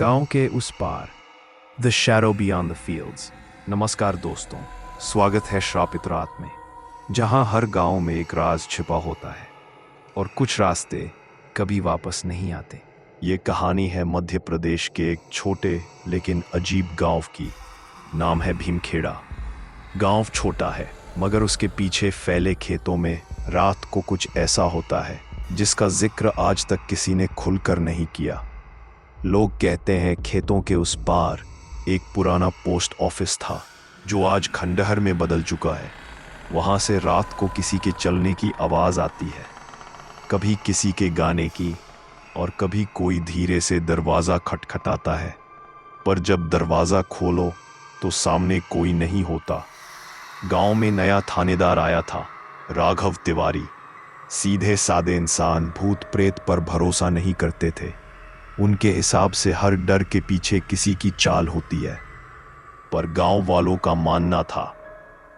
गांव के उस पार, the shadow beyond the fields. नमस्कार दोस्तों, स्वागत है श्रापित रात में, जहां हर गांव में एक राज छिपा होता है और कुछ रास्ते कभी वापस नहीं आते। ये कहानी है मध्य प्रदेश के एक छोटे लेकिन अजीब गांव की। नाम है भीमखेड़ा। गांव छोटा है, मगर उसके पीछे फैले खेतों में रात को कुछ ऐसा होता है जिसका जिक्र आज तक किसी ने खुलकर नहीं किया। लोग कहते हैं खेतों के उस पार एक पुराना पोस्ट ऑफिस था जो आज खंडहर में बदल चुका है। वहां से रात को किसी के चलने की आवाज आती है, कभी किसी के गाने की, और कभी कोई धीरे से दरवाजा खटखटाता है। पर जब दरवाजा खोलो तो सामने कोई नहीं होता। गांव में नया थानेदार आया था, राघव तिवारी। सीधे सादे इंसान भूत प्रेत पर भरोसा नहीं करते थे। उनके हिसाब से हर डर के पीछे किसी की चाल होती है। पर गांव वालों का मानना था,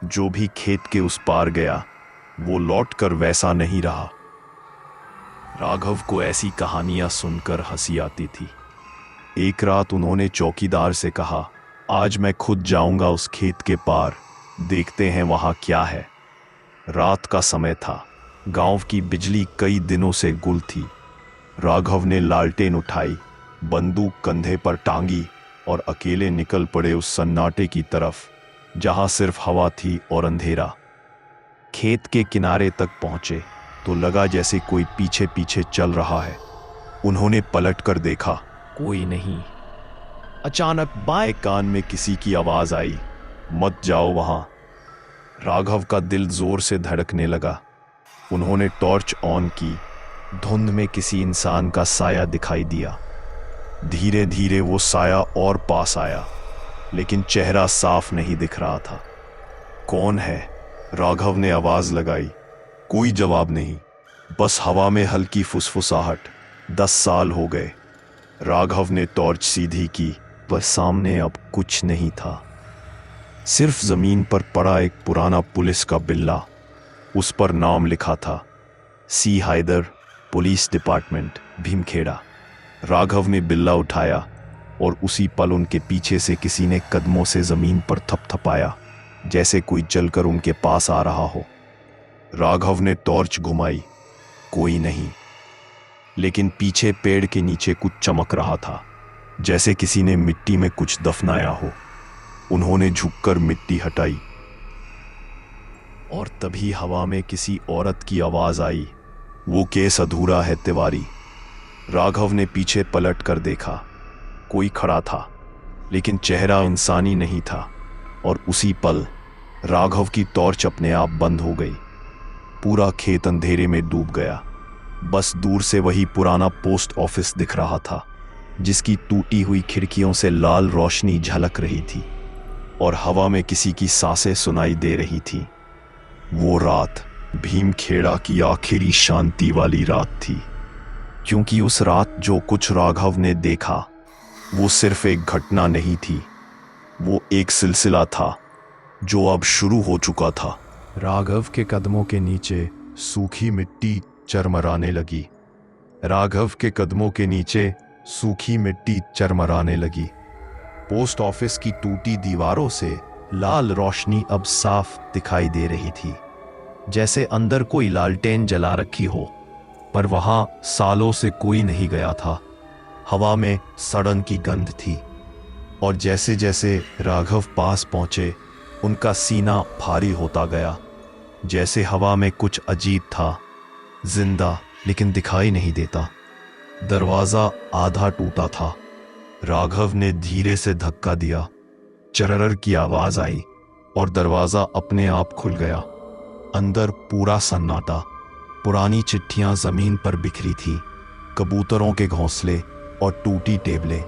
जो भी खेत के उस पार गया वो लौटकर वैसा नहीं रहा। राघव को ऐसी कहानियां सुनकर हंसी आती थी। एक रात उन्होंने चौकीदार से कहा, आज मैं खुद जाऊंगा उस खेत के पार, देखते हैं वहां क्या है। रात का समय था, गांव की बिजली कई दिनों से गुल थी। राघव ने लालटेन उठाई, बंदूक कंधे पर टांगी और अकेले निकल पड़े उस सन्नाटे की तरफ जहां सिर्फ हवा थी और अंधेरा। खेत के किनारे तक पहुंचे तो लगा जैसे कोई पीछे पीछे चल रहा है। उन्होंने पलट कर देखा, कोई नहीं। अचानक बाएं कान में किसी की आवाज आई, मत जाओ वहां। राघव का दिल जोर से धड़कने लगा। उन्होंने टॉर्च ऑन की। धुंध में किसी इंसान का साया दिखाई दिया। धीरे धीरे वो साया और पास आया, लेकिन चेहरा साफ नहीं दिख रहा था। कौन है? राघव ने आवाज लगाई। कोई जवाब नहीं, बस हवा में हल्की फुसफुसाहट। 10 साल हो गए। राघव ने टॉर्च सीधी की, पर सामने अब कुछ नहीं था। सिर्फ जमीन पर पड़ा एक पुराना पुलिस का बिल्ला। उस पर नाम लिखा था, सी हैदर, पुलिस डिपार्टमेंट, भीमखेड़ा। राघव ने बिल्ला उठाया और उसी पल उनके पीछे से किसी ने कदमों से जमीन पर थपथपाया, जैसे कोई चलकर उनके पास आ रहा हो। राघव ने टॉर्च घुमाई, कोई नहीं। लेकिन पीछे पेड़ के नीचे कुछ चमक रहा था, जैसे किसी ने मिट्टी में कुछ दफनाया हो। उन्होंने झुककर मिट्टी हटाई और तभी हवा में किसी औरत की आवाज आई, वो केस अधूरा है तिवारी। राघव ने पीछे पलट कर देखा। कोई खड़ा था, लेकिन चेहरा इंसानी नहीं था। और उसी पल राघव की टॉर्च अपने आप बंद हो गई। पूरा खेत अंधेरे में डूब गया। बस दूर से वही पुराना पोस्ट ऑफिस दिख रहा था, जिसकी टूटी हुई खिड़कियों से लाल रोशनी झलक रही थी और हवा में किसी की सांसें सुनाई दे रही थी। वो रात भीमखेड़ा की आखिरी शांति वाली रात थी, क्योंकि उस रात जो कुछ राघव ने देखा वो सिर्फ एक घटना नहीं थी, वो एक सिलसिला था जो अब शुरू हो चुका था। राघव के कदमों के नीचे सूखी मिट्टी चरमराने लगी। राघव के कदमों के नीचे सूखी मिट्टी चरमराने लगी। पोस्ट ऑफिस की टूटी दीवारों से लाल रोशनी अब साफ दिखाई दे रही थी, जैसे अंदर कोई लालटेन जला रखी हो, पर वहां सालों से कोई नहीं गया था। हवा में सड़न की गंध थी और जैसे जैसे राघव पास पहुंचे उनका सीना भारी होता गया, जैसे हवा में कुछ अजीब था, जिंदा लेकिन दिखाई नहीं देता। दरवाजा आधा टूटा था। राघव ने धीरे से धक्का दिया, चरर की आवाज आई और दरवाजा अपने आप खुल गया। अंदर पूरा सन्नाटा। पुरानी चिट्ठियां जमीन पर बिखरी थी, कबूतरों के घोंसले और टूटी टेबलें।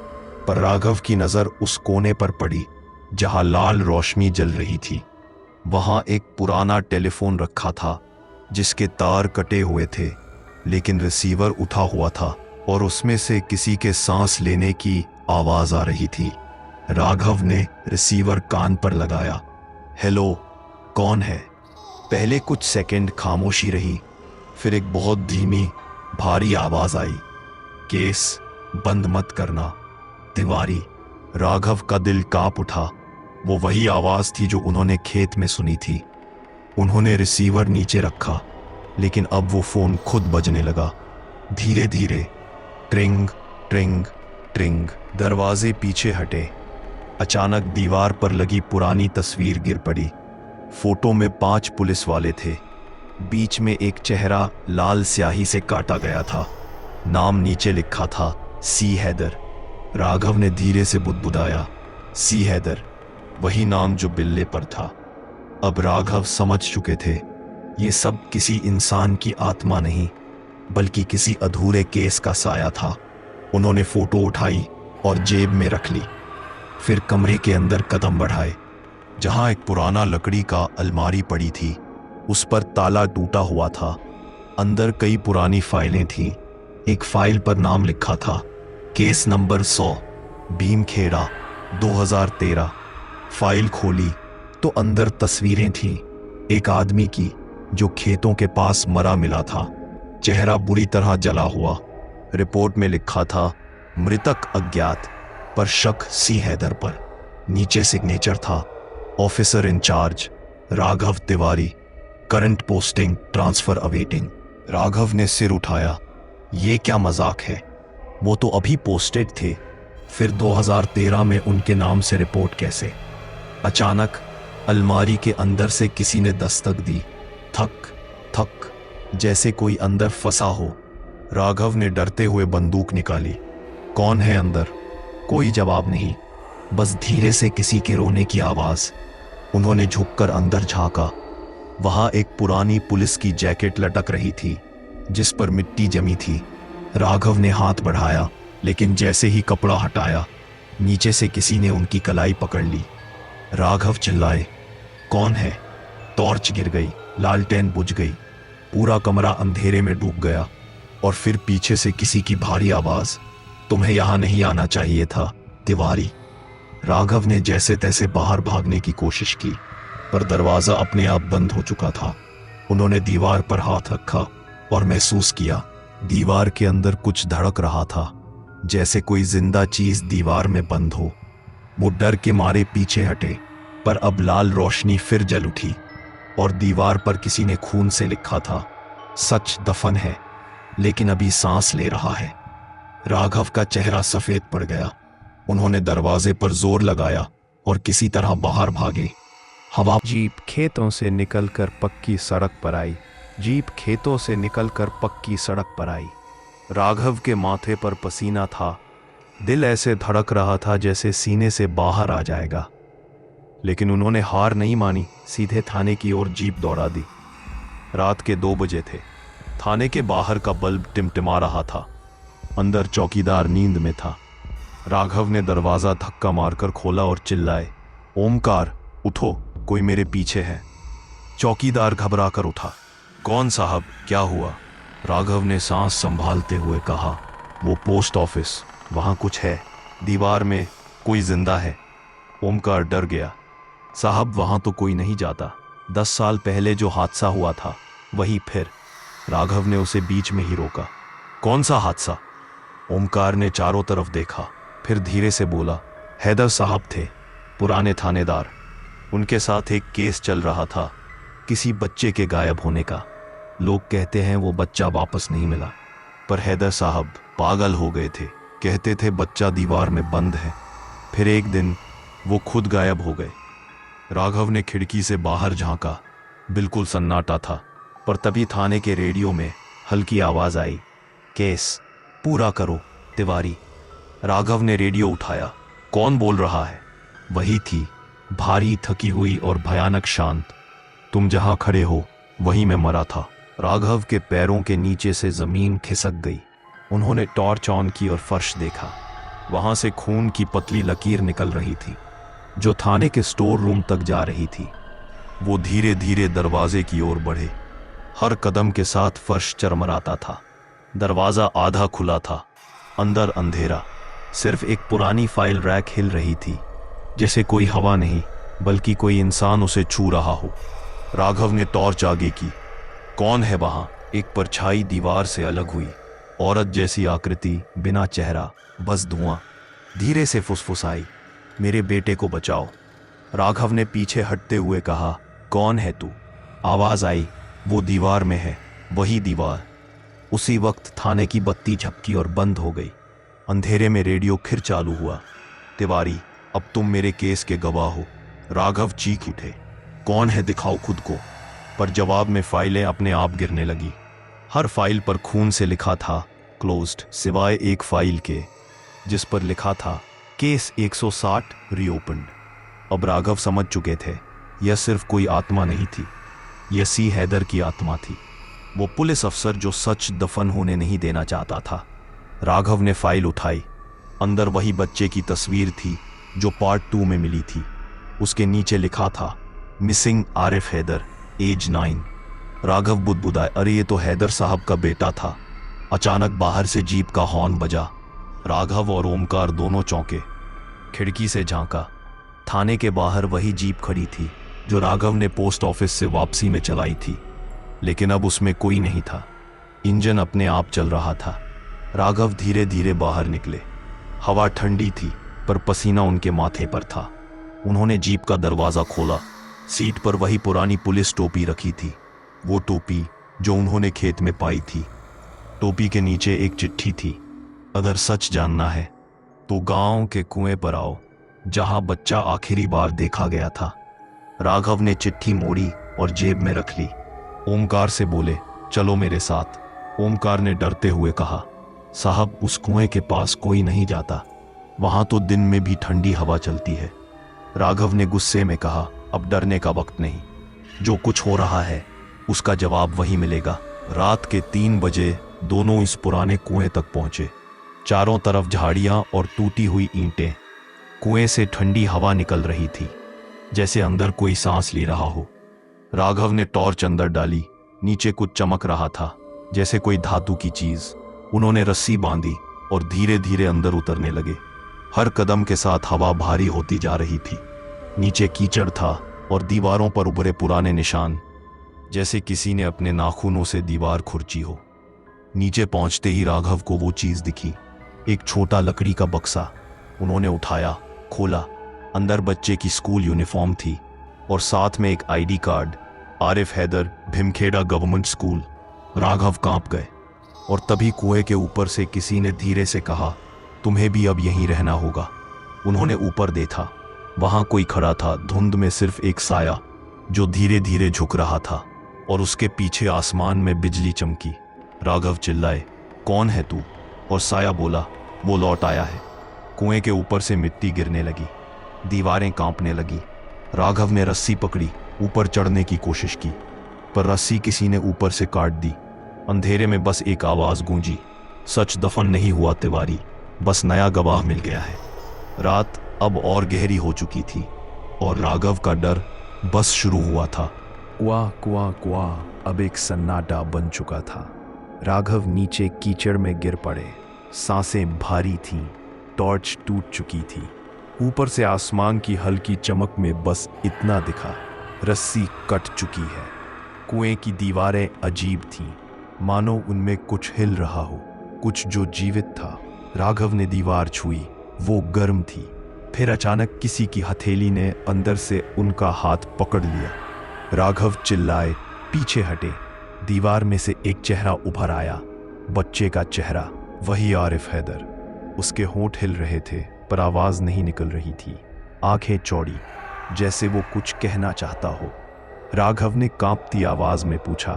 पर राघव की नजर उस कोने पर पड़ी जहां लाल रोशनी जल रही थी। वहां एक पुराना टेलीफोन रखा था, जिसके तार कटे हुए थे, लेकिन रिसीवर उठा हुआ था और उसमें से किसी के सांस लेने की आवाज आ रही थी। राघव ने रिसीवर कान पर लगाया। हेलो, कौन है? पहले कुछ सेकंड खामोशी रही, फिर एक बहुत धीमी भारी आवाज आई, केस बंद मत करना, तिवारी। राघव का दिल कांप उठा। वो वही आवाज थी जो उन्होंने खेत में सुनी थी। उन्होंने रिसीवर नीचे रखा, लेकिन अब वो फोन खुद बजने लगा, धीरे धीरे। ट्रिंग ट्रिंग ट्रिंग। दरवाजे पीछे हटे। अचानक दीवार पर लगी पुरानी तस्वीर गिर पड़ी। फोटो में 5 पुलिस वाले थे। बीच में एक चेहरा लाल स्याही से काटा गया था। नाम नीचे लिखा था, सी हैदर। राघव ने धीरे से बुदबुदाया, सी हैदर, वही नाम जो बिल्ले पर था। अब राघव समझ चुके थे, ये सब किसी इंसान की आत्मा नहीं, बल्कि किसी अधूरे केस का साया था। उन्होंने फोटो उठाई और जेब में रख ली। फिर कमरे के अंदर कदम बढ़ाए, जहां एक पुराना लकड़ी का अलमारी पड़ी थी। उस पर ताला टूटा हुआ था। अंदर कई पुरानी फाइलें थीं। एक फाइल पर नाम लिखा था, केस नंबर 100, भीमखेड़ा, 2013। फाइल खोली तो अंदर तस्वीरें थीं। एक आदमी की जो खेतों के पास मरा मिला था, चेहरा बुरी तरह जला हुआ। रिपोर्ट में लिखा था, मृतक अज्ञात, पर शक सी हैदर पर। नीचे सिग्नेचर था, officer in-charge Raghav Tiwari, current posting transfer awaiting. Raghav ने सिर उठाया, ये क्या मजाक है? वो तो अभी पोस्टेड थे, फिर 2013 में उनके नाम से रिपोर्ट कैसे? अचानक अलमारी के अंदर से किसी ने दस्तक दी, थक थक, जैसे कोई अंदर फंसा हो। राघव ने डरते हुए बंदूक निकाली। कौन है अंदर? कोई जवाब नहीं, बस धीरे से किसी के रोने की आवाज। उन्होंने झुककर अंदर झांका। वहां एक पुरानी पुलिस की जैकेट लटक रही थी, जिस पर मिट्टी जमी थी। राघव ने हाथ बढ़ाया, लेकिन जैसे ही कपड़ा हटाया, नीचे से किसी ने उनकी कलाई पकड़ ली। राघव चिल्लाए, कौन है? टॉर्च गिर गई, लालटेन बुझ गई, पूरा कमरा अंधेरे में डूब गया। और फिर पीछे से किसी की भारी आवाज, तुम्हें यहां नहीं आना चाहिए था, तिवारी। राघव ने जैसे तैसे बाहर भागने की कोशिश की, पर दरवाजा अपने आप बंद हो चुका था। उन्होंने दीवार पर हाथ रखा और महसूस किया, दीवार के अंदर कुछ धड़क रहा था, जैसे कोई जिंदा चीज दीवार में बंद हो। वो डर के मारे पीछे हटे, पर अब लाल रोशनी फिर जल उठी और दीवार पर किसी ने खून से लिखा था, सच दफन है, लेकिन अभी सांस ले रहा है। राघव का चेहरा सफेद पड़ गया। उन्होंने दरवाजे पर जोर लगाया और किसी तरह बाहर भागे। हवा। जीप खेतों से निकलकर पक्की सड़क पर आई। जीप खेतों से निकलकर पक्की सड़क पर आई। राघव के माथे पर पसीना था। दिल ऐसे धड़क रहा था जैसे सीने से बाहर आ जाएगा। लेकिन उन्होंने हार नहीं मानी, सीधे थाने की ओर जीप दौड़ा दी। रात के 2 बजे थे। थाने के बाहर का बल्ब टिमटिमा रहा था। अंदर चौकीदार नींद में था। राघव ने दरवाजा धक्का मारकर खोला और चिल्लाए, ओमकार, उठो, कोई मेरे पीछे है। चौकीदार घबरा कर उठा। कौन साहब, क्या हुआ? राघव ने सांस संभालते हुए कहा, वो पोस्ट ऑफिस, वहां कुछ है, दीवार में कोई जिंदा है। ओमकार डर गया। साहब, वहां तो कोई नहीं जाता। 10 साल पहले जो हादसा हुआ था, वही फिर। राघव ने उसे बीच में ही रोका। कौन सा हादसा? ओमकार ने चारों तरफ देखा, फिर धीरे से बोला, हैदर साहब थे, पुराने थानेदार। उनके साथ एक केस चल रहा था, किसी बच्चे के गायब होने का। लोग कहते हैं वो बच्चा वापस नहीं मिला, पर हैदर साहब पागल हो गए थे। कहते थे बच्चा दीवार में बंद है। फिर एक दिन वो खुद गायब हो गए। राघव ने खिड़की से बाहर झांका। बिल्कुल सन्नाटा था, पर तभी थाने के रेडियो में हल्की आवाज आई, केस पूरा करो तिवारी। राघव ने रेडियो उठाया। कौन बोल रहा है? वही थी, भारी, थकी हुई और भयानक शांत। तुम जहां खड़े हो वहीं मैं मरा था। राघव के पैरों के नीचे से जमीन खिसक गई। उन्होंने टॉर्च ऑन की और फर्श देखा। वहां से खून की पतली लकीर निकल रही थी, जो थाने के स्टोर रूम तक जा रही थी। वो धीरे धीरे दरवाजे की ओर बढ़े। हर कदम के साथ फर्श चरमराता था। दरवाजा आधा खुला था, अंदर अंधेरा। सिर्फ एक पुरानी फाइल रैक हिल रही थी, जैसे कोई हवा नहीं, बल्कि कोई इंसान उसे छू रहा हो। राघव ने टॉर्च आगे की। कौन है वहां? एक परछाई दीवार से अलग हुई, औरत जैसी आकृति, बिना चेहरा, बस धुआं। धीरे से फुसफुसाई, मेरे बेटे को बचाओ। राघव ने पीछे हटते हुए कहा, कौन है तू? आवाज आई, वो दीवार में है, वही दीवार। उसी वक्त थाने की बत्ती झपकी और बंद हो गई। अंधेरे में रेडियो फिर चालू हुआ। तिवारी, अब तुम मेरे केस के गवाह हो। राघव चीख उठे, कौन है, दिखाओ खुद को। पर जवाब में फाइलें अपने आप गिरने लगी। हर फाइल पर खून से लिखा था क्लोज्ड, सिवाय एक फाइल के जिस पर लिखा था केस 160 रीओपन्ड। अब राघव समझ चुके थे, यह सिर्फ कोई आत्मा नहीं थी, यह सी हैदर की आत्मा थी, वो पुलिस अफसर जो सच दफन होने नहीं देना चाहता था। राघव ने फाइल उठाई। अंदर वही बच्चे की तस्वीर थी जो पार्ट 2 में मिली थी। उसके नीचे लिखा था मिसिंग आरिफ हैदर, एज 9। राघव बुदबुदाए, अरे ये तो हैदर साहब का बेटा था। अचानक बाहर से जीप का हॉर्न बजा। राघव और ओमकार दोनों चौंके। खिड़की से झांका। थाने के बाहर वही जीप खड़ी थी जो राघव ने पोस्ट ऑफिस से वापसी में चलाई थी, लेकिन अब उसमें कोई नहीं था। इंजन अपने आप चल रहा था। राघव धीरे धीरे बाहर निकले। हवा ठंडी थी, पर पसीना उनके माथे पर था। उन्होंने जीप का दरवाजा खोला। सीट पर वही पुरानी पुलिस टोपी रखी थी, वो टोपी जो उन्होंने खेत में पाई थी। टोपी के नीचे एक चिट्ठी थी, अगर सच जानना है तो गांव के कुएं पर आओ जहां बच्चा आखिरी बार देखा गया था। राघव ने चिट्ठी मोड़ी और जेब में रख ली। ओमकार से बोले, चलो मेरे साथ। ओमकार ने डरते हुए कहा, साहब उस कुएं के पास कोई नहीं जाता, वहां तो दिन में भी ठंडी हवा चलती है। राघव ने गुस्से में कहा, अब डरने का वक्त नहीं, जो कुछ हो रहा है उसका जवाब वही मिलेगा। रात के 3 बजे दोनों इस पुराने कुएं तक पहुंचे। चारों तरफ झाड़ियां और टूटी हुई ईंटें। कुएं से ठंडी हवा निकल रही थी, जैसे अंदर कोई सांस ले रहा हो। राघव ने टॉर्च अंदर डाली। नीचे कुछ चमक रहा था, जैसे कोई धातु की चीज। उन्होंने रस्सी बांधी और धीरे धीरे अंदर उतरने लगे। हर कदम के साथ हवा भारी होती जा रही थी। नीचे कीचड़ था और दीवारों पर उभरे पुराने निशान, जैसे किसी ने अपने नाखूनों से दीवार खुरची हो। नीचे पहुंचते ही राघव को वो चीज दिखी, एक छोटा लकड़ी का बक्सा। उन्होंने उठाया, खोला। अंदर बच्चे की स्कूल यूनिफॉर्म थी और साथ में एक ID card, Arif Haider, Bhimkheda government school. Raghav कांप गए और तभी कुएं के ऊपर से किसी ने धीरे से कहा, तुम्हें भी अब यहीं रहना होगा। उन्होंने ऊपर देखा, वहां कोई खड़ा था, धुंध में सिर्फ एक साया जो धीरे धीरे झुक रहा था, और उसके पीछे आसमान में बिजली चमकी। राघव चिल्लाए, कौन है तू? और साया बोला, वो लौट आया है। कुएं के ऊपर से मिट्टी गिरने लगी, दीवारें कांपने लगी। राघव ने रस्सी पकड़ी, ऊपर चढ़ने की कोशिश की, पर रस्सी किसी ने ऊपर से काट दी। अंधेरे में बस एक आवाज गूंजी, सच दफन नहीं हुआ तिवारी, बस नया गवाह मिल गया है। रात अब और गहरी हो चुकी थी और राघव का डर बस शुरू हुआ था। क्वा क्वा क्वा, अब एक सन्नाटा बन चुका था। राघव नीचे कीचड़ में गिर पड़े। सांसें भारी थीं, टॉर्च टूट चुकी थी। ऊपर से आसमान की हल्की चमक में बस इतना दिखा, रस्सी कट चुकी है। कुएं की दीवारें अजीब थीं, मानो उनमें कुछ हिल रहा हो, कुछ जो जीवित था। राघव ने दीवार छुई, वो गर्म थी। फिर अचानक किसी की हथेली ने अंदर से उनका हाथ पकड़ लिया। राघव चिल्लाए, पीछे हटे। दीवार में से एक चेहरा उभर आया, बच्चे का चेहरा, वही आरिफ हैदर। उसके होंठ हिल रहे थे, पर आवाज नहीं निकल रही थी। आंखें चौड़ी, जैसे वो कुछ कहना चाहता हो। राघव ने कांपती आवाज में पूछा,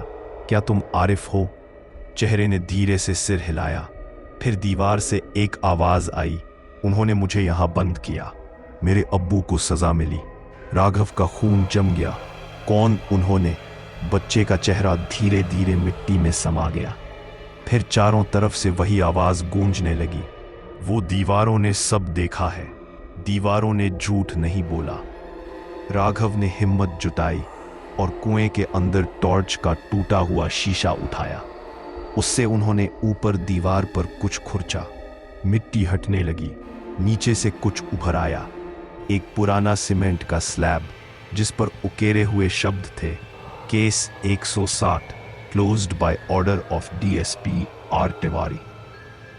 क्या तुम आरिफ हो? चेहरे ने धीरे से सिर हिलाया। फिर दीवार से एक आवाज आई, उन्होंने मुझे यहां बंद किया, मेरे अब्बू को सजा मिली। राघव का खून जम गया। कौन उन्होंने? बच्चे का चेहरा धीरे धीरे मिट्टी में समा गया। फिर चारों तरफ से वही आवाज गूंजने लगी, वो दीवारों ने सब देखा है, दीवारों ने झूठ नहीं बोला। राघव ने हिम्मत जुटाई और कुएं के अंदर टॉर्च का टूटा हुआ शीशा उठाया। उससे उन्होंने ऊपर दीवार पर कुछ खुरचा। मिट्टी हटने लगी। नीचे से कुछ उभर आया, एक पुराना सीमेंट का स्लैब जिस पर उकेरे हुए शब्द थे, case 160, closed by order of DSP R Tiwari.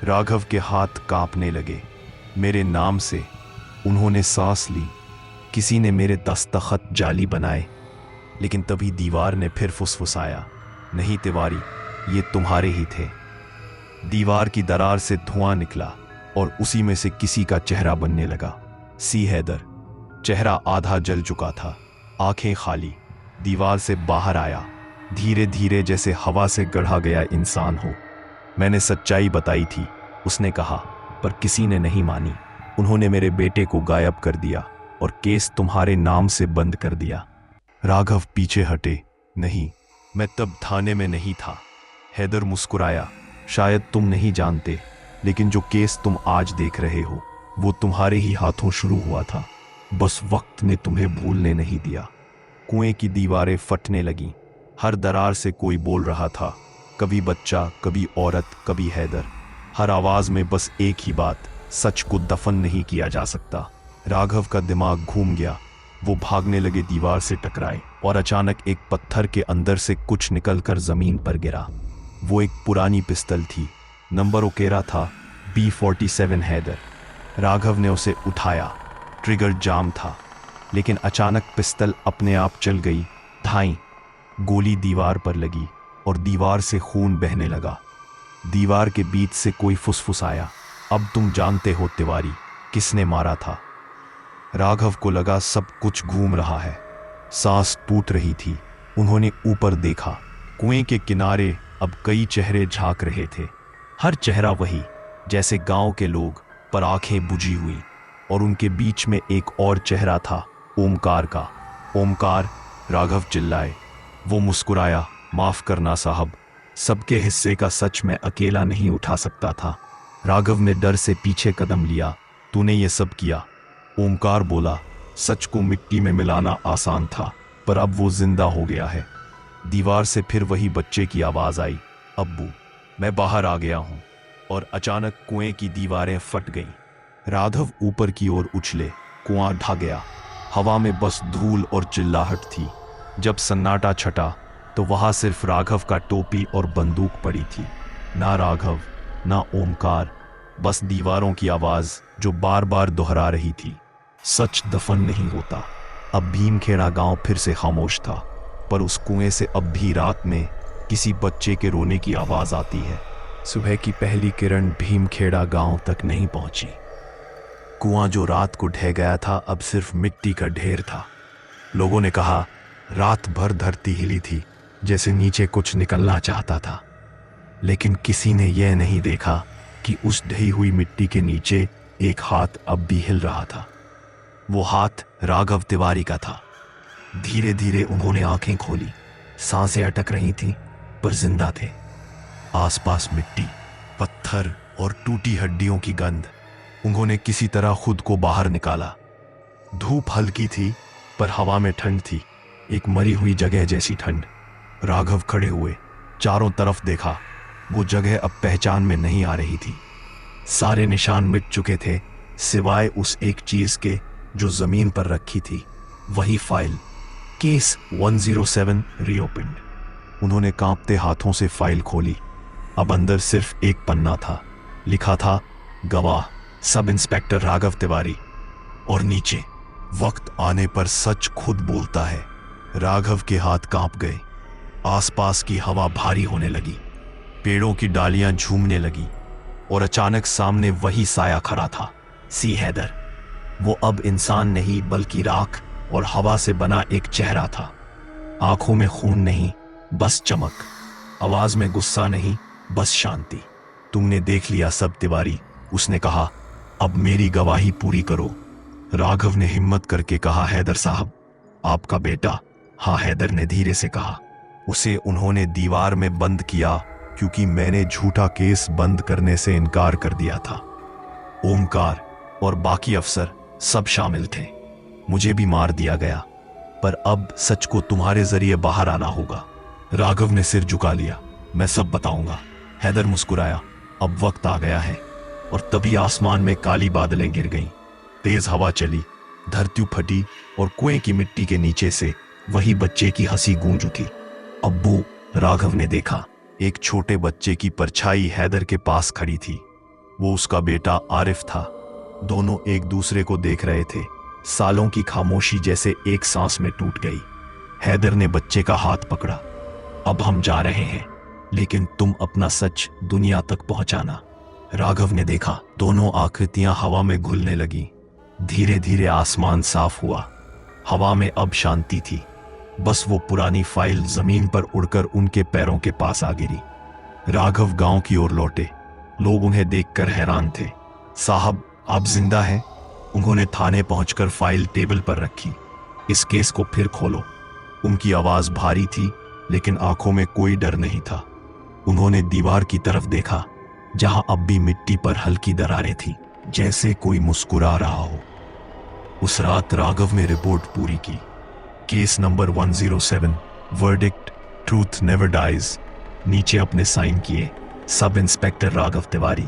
Raghav के हाथ कांपने लगे। मेरे नाम से उन्होंने सांस ली। किसी ने मेरे दस्तखत जाली बनाए। लेकिन तभी दीवार ने फिर फुसफुसाया, नहीं तिवारी, ये तुम्हारे ही थे। दीवार की दरार से धुआं निकला और उसी में से किसी का चेहरा बनने लगा। सी हैदर। चेहरा आधा जल चुका था, आंखें खाली। दीवार से बाहर आया, धीरे धीरे, जैसे हवा से गढ़ा गया इंसान हो। मैंने सच्चाई बताई थी, उसने कहा, पर किसी ने नहीं मानी। उन्होंने मेरे बेटे को गायब कर दिया और केस तुम्हारे नाम से बंद कर दिया। राघव पीछे हटे। नहीं, मैं तब थाने में नहीं था। हैदर मुस्कुराया। शायद तुम नहीं जानते, लेकिन जो केस तुम आज देख रहे हो वो तुम्हारे ही हाथों शुरू हुआ था। बस वक्त ने तुम्हें भूलने नहीं दिया। कुएं की दीवारें फटने लगीं। हर दरार से कोई बोल रहा था, कभी बच्चा, कभी औरत, कभी हैदर। हर आवाज में बस एक ही बात, सच को दफन नहीं किया जा सकता। राघव का दिमाग घूम गया। वो भागने लगे, दीवार से टकराए और अचानक एक पत्थर के अंदर से कुछ निकलकर जमीन पर गिरा। वो एक पुरानी पिस्तल थी। नंबर उकेरा था B47 हैदर। राघव ने उसे उठाया। ट्रिगर जाम था, लेकिन अचानक पिस्तल अपने आप चल गई। धाई। गोली दीवार पर लगी और दीवार से खून बहने लगा। दीवार के बीच से कोई फुसफुसाया, अब तुम जानते हो तिवारी, किसने मारा था। राघव को लगा सब कुछ घूम रहा है। सांस टूट रही थी। उन्होंने ऊपर देखा। कुएं के किनारे अब कई चेहरे झांक रहे थे। हर चेहरा वही, जैसे गांव के लोग, पर आंखें बुझी हुई। और उनके बीच में एक और चेहरा था, ओमकार का। ओमकार, राघव चिल्लाए। वो मुस्कुराया। माफ करना साहब, सबके हिस्से का सच मैं अकेला नहीं उठा सकता था। राघव ने डर से पीछे कदम लिया। तूने ये सब किया? ओमकार बोला, सच को मिट्टी में मिलाना आसान था, पर अब वो जिंदा हो गया है। दीवार से फिर वही बच्चे की आवाज आई, अब्बू, मैं बाहर आ गया हूं। और अचानक कुएं की दीवारें फट गईं। राघव ऊपर की ओर उछले। कुआं ढा गया। हवा में बस धूल और चिल्लाहट थी। जब सन्नाटा छटा तो वहां सिर्फ राघव का टोपी और बंदूक पड़ी थी। ना राघव, ना ओमकार, बस दीवारों की आवाज जो बार बार दोहरा रही थी, सच दफन नहीं होता। अब भीमखेड़ा गांव फिर से खामोश था, पर उस कुएं से अब भी रात में किसी बच्चे के रोने की आवाज आती है। सुबह की पहली किरण भीमखेड़ा गांव तक नहीं पहुंची। कुआं जो रात को ढह गया था अब सिर्फ मिट्टी का ढेर था। लोगों ने कहा, रात भर धरती हिली थी, जैसे नीचे कुछ निकलना चाहता था। लेकिन किसी ने यह नहीं देखा कि उस ढही हुई मिट्टी के नीचे एक हाथ अब भी हिल रहा था। वो हाथ राघव तिवारी का था। धीरे धीरे उन्होंने आंखें खोली। सांसें अटक रही थीं, पर जिंदा थे। आसपास मिट्टी, पत्थर और टूटी हड्डियों की गंध। उन्होंने किसी तरह खुद को बाहर निकाला। धूप हल्की थी, पर हवा में ठंड थी, एक मरी हुई जगह जैसी ठंड। राघव खड़े हुए, चारों तरफ देखा। वो जगह अब पहचान में नहीं आ रही थी। सारे निशान मिट चुके थे, सिवाय उस एक चीज के जो जमीन पर रखी थी, वही फाइल। केस 107 रीओपेंड। उन्होंने कांपते हाथों से फाइल खोली। अब अंदर सिर्फ एक पन्ना था। लिखा था, गवाह सब इंस्पेक्टर राघव तिवारी। और नीचे, वक्त आने पर सच खुद बोलता है। राघव के हाथ कांप गए। आसपास की हवा भारी होने लगी। पेड़ों की डालियां झूमने लगी। और अचानक सामने वही साया खड़ा था, सी हैदर। वो अब इंसान नहीं, बल्कि राख और हवा से बना एक चेहरा था। आंखों में खून नहीं, बस चमक। आवाज में गुस्सा नहीं, बस शांति। तुमने देख लिया सब तिवारी, उसने कहा, अब मेरी गवाही पूरी करो। राघव ने हिम्मत करके कहा, हैदर साहब, आपका बेटा। हाँ, हैदर ने धीरे से कहा। उसे उन्होंने दीवार में बंद किया क्योंकि मैंने झूठा केस बंद करने से इनकार कर दिया था। ओमकार और बाकी अफसर सब शामिल थे। मुझे भी मार दिया गया, पर अब सच को तुम्हारे जरिए बाहर आना होगा। राघव ने सिर झुका लिया। मैं सब बताऊंगा। हैदर मुस्कुराया। अब वक्त आ गया है। और तभी आसमान में काली बादलें गिर गईं। तेज हवा चली, धरती फटी और कुएं की मिट्टी के नीचे से वही बच्चे की हंसी गूंज उठी। अब्बू, राघव ने देखा। एक छोटे बच्चे की परछाई हैदर के पास खड़ी थी। वो उसका बेटा आरिफ था। दोनों एक दूसरे को देख रहे थे। सालों की खामोशी जैसे एक सांस में टूट गई। हैदर ने बच्चे का हाथ पकड़ा। अब हम जा रहे हैं, लेकिन तुम अपना सच दुनिया तक पहुंचाना। राघव ने देखा, दोनों आकृतियां हवा में घुलने लगी। धीरे धीरे आसमान साफ हुआ। हवा में अब शांति थी। बस वो पुरानी फाइल जमीन पर उड़कर उनके पैरों के पास आ गिरी। राघव गांव की ओर लौटे। लोग उन्हें देखकर हैरान थे। साहब, आप जिंदा हैं? उन्होंने थाने पहुंचकर फाइल टेबल पर रखी। इस केस को फिर खोलो। उनकी आवाज भारी थी, लेकिन आंखों में कोई डर नहीं था। उन्होंने दीवार की तरफ देखा, जहां अब भी मिट्टी पर हल्की दरारें थी, जैसे कोई मुस्कुरा रहा हो। उस रात राघव ने रिपोर्ट पूरी की। Case number 107, verdict, truth never dies. नीचे अपने साइन किए, सब इंस्पेक्टर राघव तिवारी।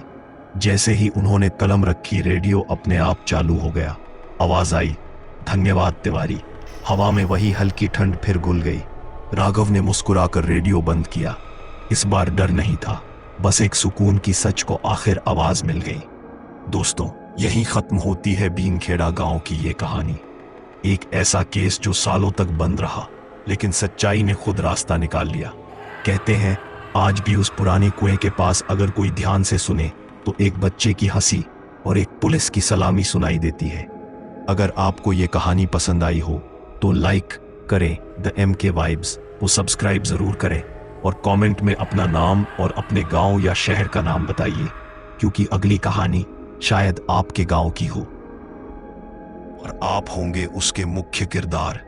जैसे ही उन्होंने कलम रखी, रेडियो अपने आप चालू हो गया। आवाज आई, धन्यवाद तिवारी। हवा में वही हल्की ठंड फिर घुल गई। राघव ने मुस्कुराकर रेडियो बंद किया। इस बार डर नहीं था, बस एक सुकून की सच को आखिर आवाज मिल गई। दोस्तों, यहीं खत्म होती है बीनखेड़ा गांव की ये कहानी। एक ऐसा केस जो सालों तक बंद रहा, लेकिन सच्चाई ने खुद रास्ता निकाल लिया। कहते हैं, आज भी उस पुराने कुएं के पास अगर कोई ध्यान से सुने तो एक बच्चे की हंसी और एक पुलिस की सलामी सुनाई देती है। अगर आपको ये कहानी पसंद आई हो तो लाइक करें द MK वाइब्स, वो सब्सक्राइब जरूर करें और कमेंट में अपना नाम और अपने गांव या शहर का नाम बताइए, क्योंकि अगली कहानी शायद आपके गांव की हो और आप होंगे उसके मुख्य किरदार।